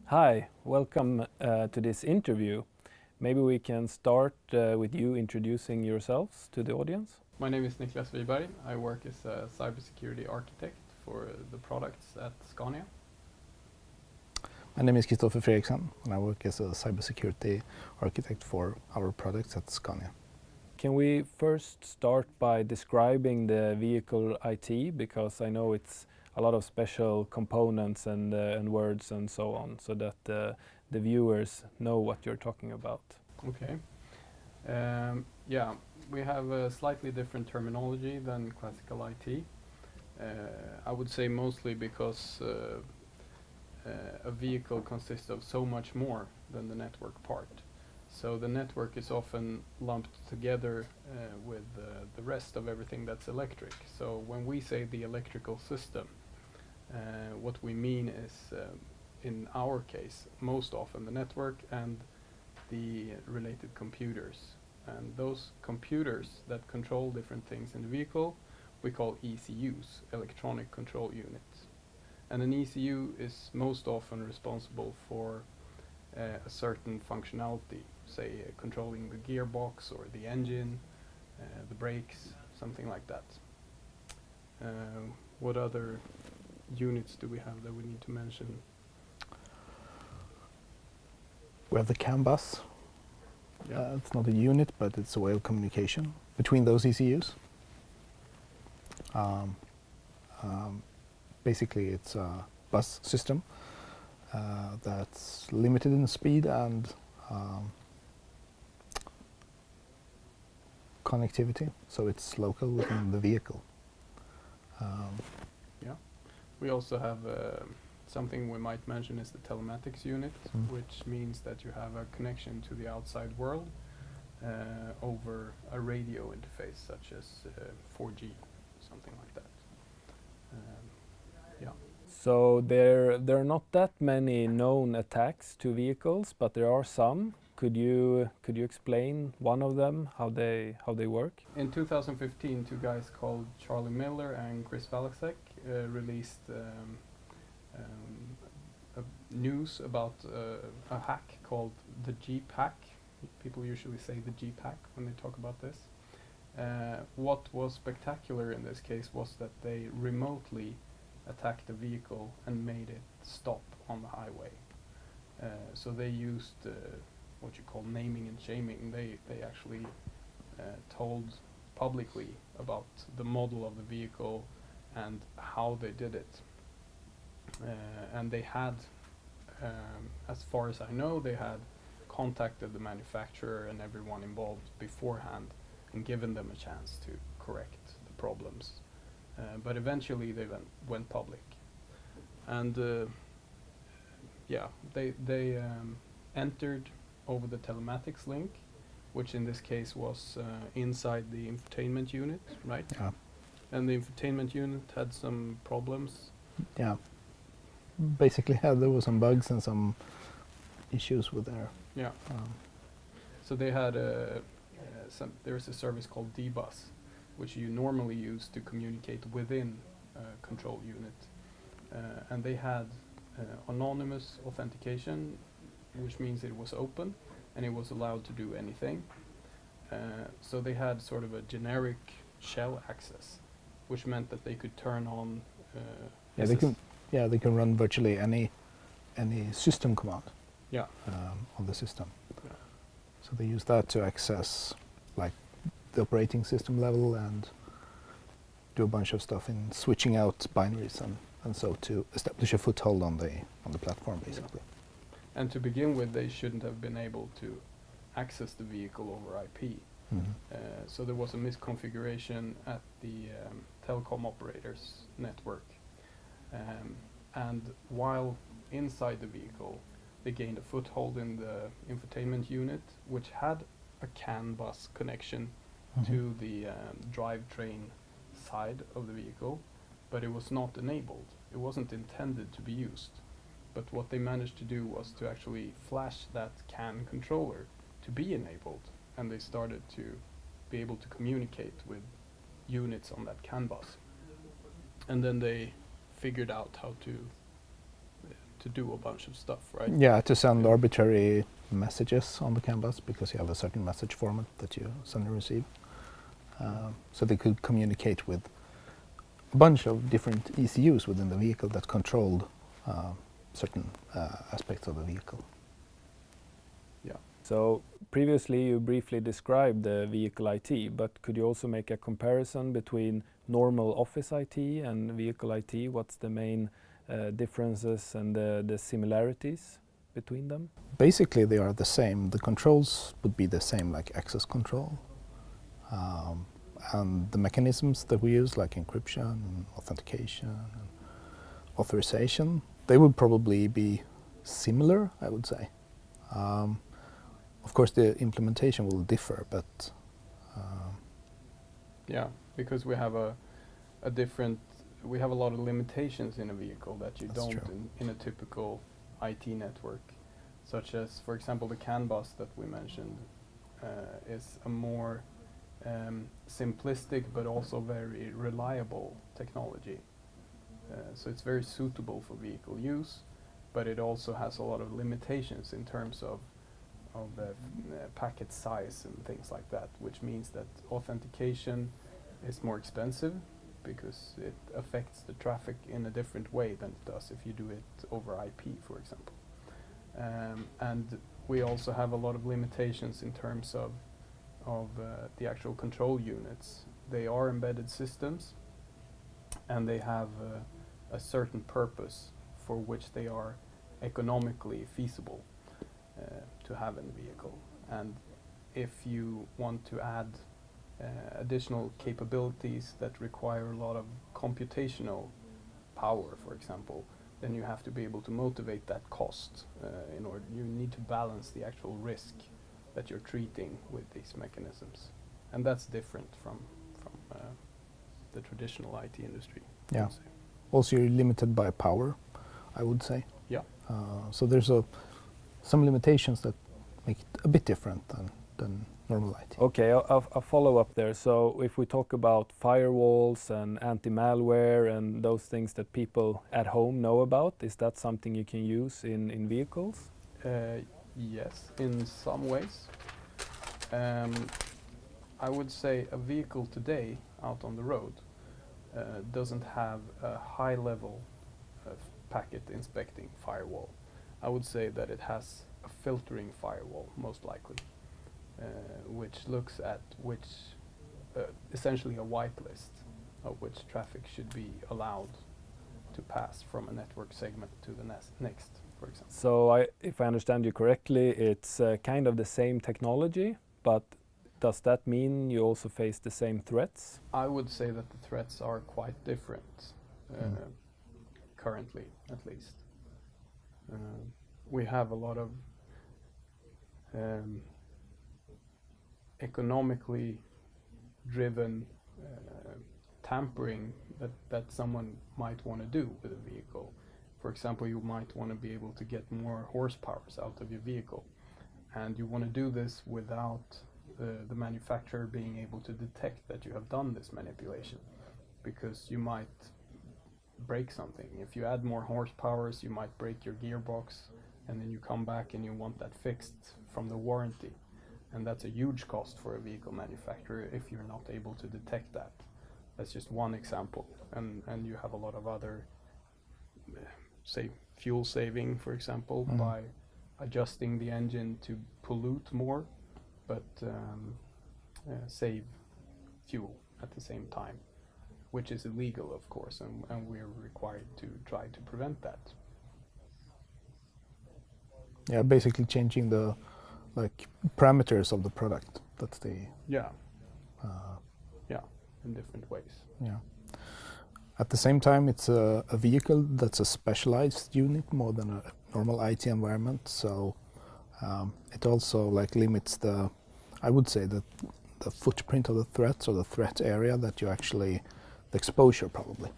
Hi, welcome to this interview. Maybe we can start with you introducing yourselves to the audience. My name is Niklas Wiberg. I work as a cybersecurity architect for the products at Scania. My name is Kristofer Frederiksen and I work as a cybersecurity architect for our products at Scania. Can we first start by describing the vehicle IT, because I know it's a lot of special components and words and so on, so that the viewers know what you're talking about. Okay. Yeah, we have a slightly different terminology than classical IT. I would say mostly because a vehicle consists of so much more than the network part. So the network is often lumped together with the rest of everything that's electric. So when we say the electrical system, what we mean is, in our case, most often the network and the related computers. And those computers that control different things in the vehicle, we call ECUs, electronic control units. And an ECU is most often responsible for a certain functionality, say controlling the gearbox or the engine, the brakes, something like that. What other units do we have that we need to mention? We have the CAN bus. Yeah. It's not a unit, but it's a way of communication between those ECUs. Basically, it's a bus system that's limited in speed and connectivity, so it's local within the vehicle. Yeah. We also have something we might mention is the telematics unit, which means that you have a connection to the outside world over a radio interface, such as 4G, something like that. Yeah. So there are not that many known attacks to vehicles, but there are some. Could you explain one of them, how they work? In 2015, two guys called Charlie Miller and Chris Valasek released news about a hack called the Jeep hack. People usually say the Jeep hack when they talk about this. What was spectacular in this case was that they remotely attacked the vehicle and made it stop on the highway. So they used what you call naming and shaming. They actually told publicly about the model of the vehicle and how they did it. And they had, as far as I know, they had contacted the manufacturer and everyone involved beforehand and given them a chance to correct the problems. But eventually they went public. And yeah, they entered over the telematics link, which in this case was inside the infotainment unit, right? Yeah. And the infotainment unit had some problems. Yeah. Basically, there were some bugs and some issues with there. Yeah. So they had there's a service called dbus, which you normally use to communicate within a control unit. And they had anonymous authentication, which means it was open and it was allowed to do anything. So they had sort of a generic shell access, which meant that they could turn on they can run virtually any system command. Yeah. On the system. Yeah. So they use that to access like the operating system level and do a bunch of stuff in switching out binaries and so to establish a foothold on the platform, basically. Yeah. And to begin with, they shouldn't have been able to access the vehicle over IP. So there was a misconfiguration at the telecom operator's network. And while inside the vehicle, they gained a foothold in the infotainment unit, which had a CAN bus connection to the drivetrain side of the vehicle, but it was not enabled. It wasn't intended to be used. But what they managed to do was to actually flash that CAN controller to be enabled, and they started to be able to communicate with units on that CAN bus. And then they figured out how to to do a bunch of stuff, right? Yeah, to send arbitrary messages on the CAN bus, because you have a certain message format that you send and receive. So they could communicate with a bunch of different ECUs within the vehicle that controlled certain aspects of the vehicle. Yeah. So previously you briefly described the vehicle IT, but could you also make a comparison between normal office IT and vehicle IT? What's the main differences and the similarities between them? Basically, they are the same. The controls would be the same, like access control. And the mechanisms that we use, like encryption, and authentication, and authorization, they would probably be similar, I would say. Of course, the implementation will differ, but Yeah, because we have we have a lot of limitations in a vehicle that you That's don't true. in a typical IT network, such as, for example, the CAN bus that we mentioned is a more simplistic but also very reliable technology. So it's very suitable for vehicle use, but it also has a lot of limitations in terms of packet size and things like that, which means that authentication is more expensive because it affects the traffic in a different way than it does if you do it over IP, for example. And we also have a lot of limitations in terms of the actual control units. They are embedded systems, and they have a certain purpose for which they are economically feasible to have in the vehicle. And if you want to add additional capabilities that require a lot of computational power, for example, then you have to be able to motivate that cost in order. You need to balance the actual risk that you're treating with these mechanisms, and that's different from the traditional IT industry. I Yeah. would say. also you're limited by power, I would say. Yeah. So there's some limitations that make it a bit different than normal IT. Okay, I'll follow up there. So if we talk about firewalls and anti-malware and those things that people at home know about, is that something you can use in vehicles? Yes, in some ways. I would say a vehicle today out on the road doesn't have a high level of packet inspecting firewall. I would say that it has a filtering firewall, most likely, which looks at essentially a whitelist of which traffic should be allowed to pass from a network segment to the next, for example. So if I understand you correctly, it's kind of the same technology, but does that mean you also face the same threats? I would say that the threats are quite different, currently at least. We have a lot of economically driven tampering that someone might want to do with a vehicle. For example, you might want to be able to get more horsepowers out of your vehicle, and you want to do this without the manufacturer being able to detect that you have done this manipulation, because you might break something. If you add more horsepowers, you might break your gearbox, and then you come back and you want that fixed from the warranty. And that's a huge cost for a vehicle manufacturer if you're not able to detect that. That's just one example. And you have a lot of other, say, fuel saving, for example, by adjusting the engine to pollute more, but save fuel at the same time, which is illegal, of course, and we're required to try to prevent that. Yeah, basically changing the parameters of the product. That's the Yeah. In different ways. yeah. At the same time, it's a vehicle that's a specialized unit more than a normal IT environment. So it also limits the, I would say, the footprint of the threats, or the threat area that you actually, the exposure probably.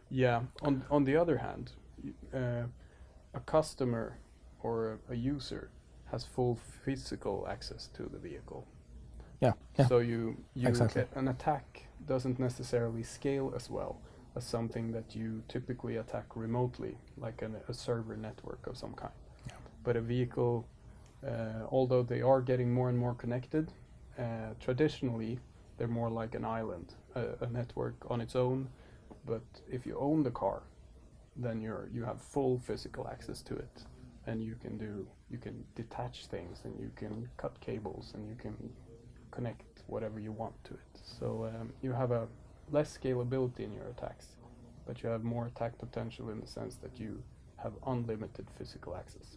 Yeah. On the other hand, a customer or a user has full physical access to the vehicle. Yeah. So you Exactly. an attack doesn't necessarily scale as well as something that you typically attack remotely, like a server network of some kind. Yeah. But a vehicle, although they are getting more and more connected, traditionally they're more like an island, a network on its own. But if you own the car, then you have full physical access to it, and you can detach things, and you can cut cables, and you can connect whatever you want to it. So you have a less scalability in your attacks, but you have more attack potential in the sense that you have unlimited physical access.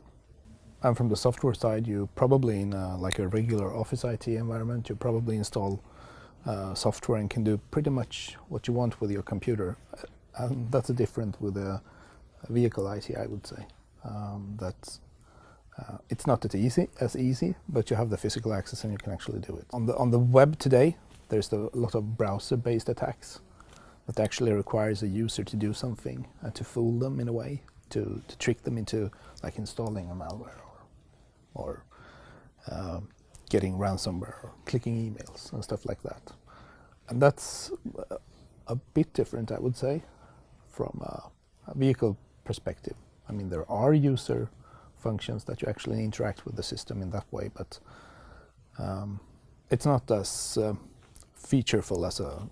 And from the software side, you probably in like a regular office IT environment, you probably install software and can do pretty much what you want with your computer. And that's different with a vehicle IT, I would say. That's it's not as easy, but you have the physical access and you can actually do it. On the web today, there's a lot of browser-based attacks that actually requires a user to do something and to fool them in a way, to trick them into like installing a malware or getting ransomware or clicking emails and stuff like that. And that's a bit different, I would say, from a vehicle perspective. I mean, there are user functions that you actually interact with the system in that way, but it's not as featureful as a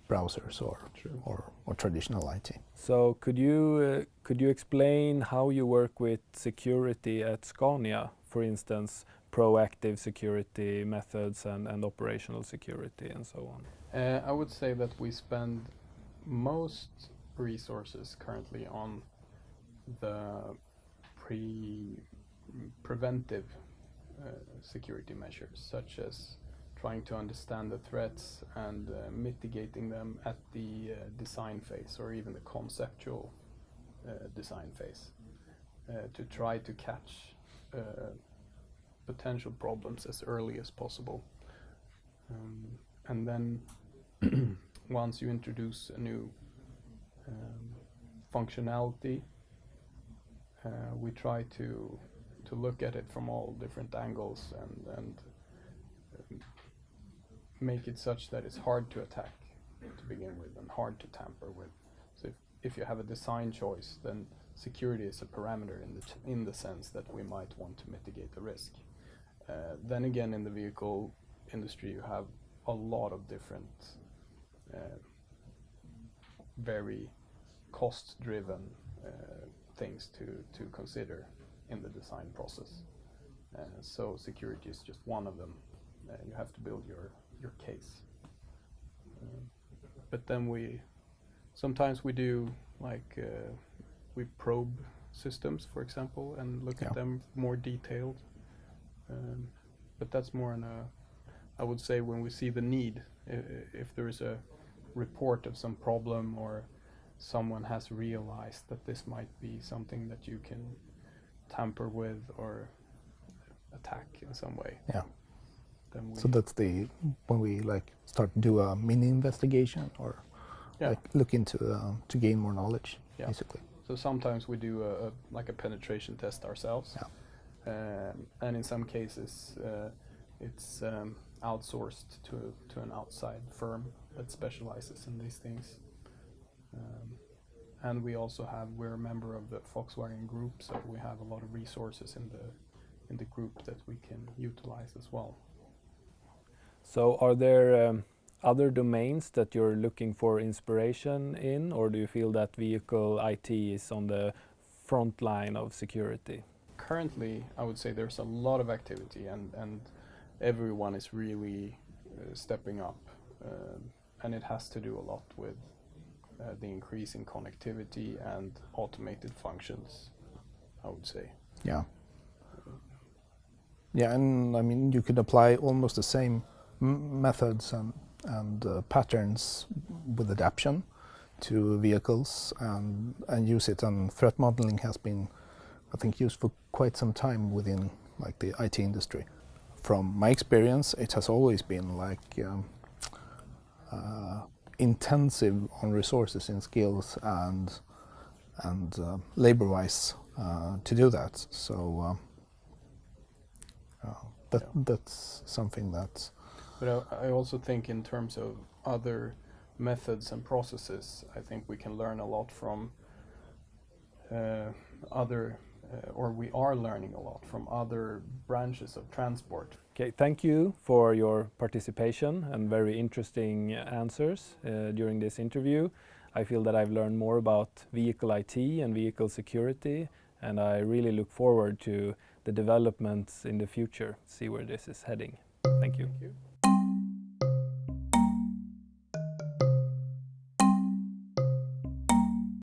browsers or traditional IT. So could you explain how you work with security at Scania, for instance, proactive security methods and operational security and so on? I would say that we spend most resources currently on the preventive security measures, such as trying to understand the threats and mitigating them at the design phase or even the conceptual design phase, to try to catch potential problems as early as possible. And then once you introduce a new functionality, we try to look at it from all different angles and make it such that it's hard to attack to begin with and hard to tamper with. So if you have a design choice, then security is a parameter in the sense that we might want to mitigate the risk. Then again, in the vehicle industry, you have a lot of different very cost-driven things to consider in the design process. So security is just one of them. You have to build your case. But then sometimes we do like we probe systems, for example, and look at them more detailed. But that's more I would say when we see the need, if there is a report of some problem or someone has realized that this might be something that you can tamper with or attack in some way. Yeah. Then So that's when we like start to do a mini investigation or like look into to gain more knowledge, basically. So sometimes we do a penetration test ourselves. Yeah. And in some cases it's outsourced to an outside firm that specializes in these things. And we also we're a member of the Volkswagen group, so we have a lot of resources in the group that we can utilize as well. So are there other domains that you're looking for inspiration in, or do you feel that vehicle IT is on the front line of security? Currently, I would say there's a lot of activity and everyone is really stepping up. And it has to do a lot with the increase in connectivity and automated functions, I would say. Yeah. Yeah, and I mean, you could apply almost the same methods and patterns with adaption to vehicles and use it. And threat modeling has been, I think, used for quite some time within like the IT industry. From my experience, it has always been like intensive on resources and skills and labor-wise to do that. So that's something that. But I also think in terms of other methods and processes, I think we can learn a lot from or we are learning a lot from other branches of transport. Okay, thank you for your participation and very interesting answers during this interview. I feel that I've learned more about vehicle IT and vehicle security, and I really look forward to the developments in the future, see where this is heading. Thank you. Thank you.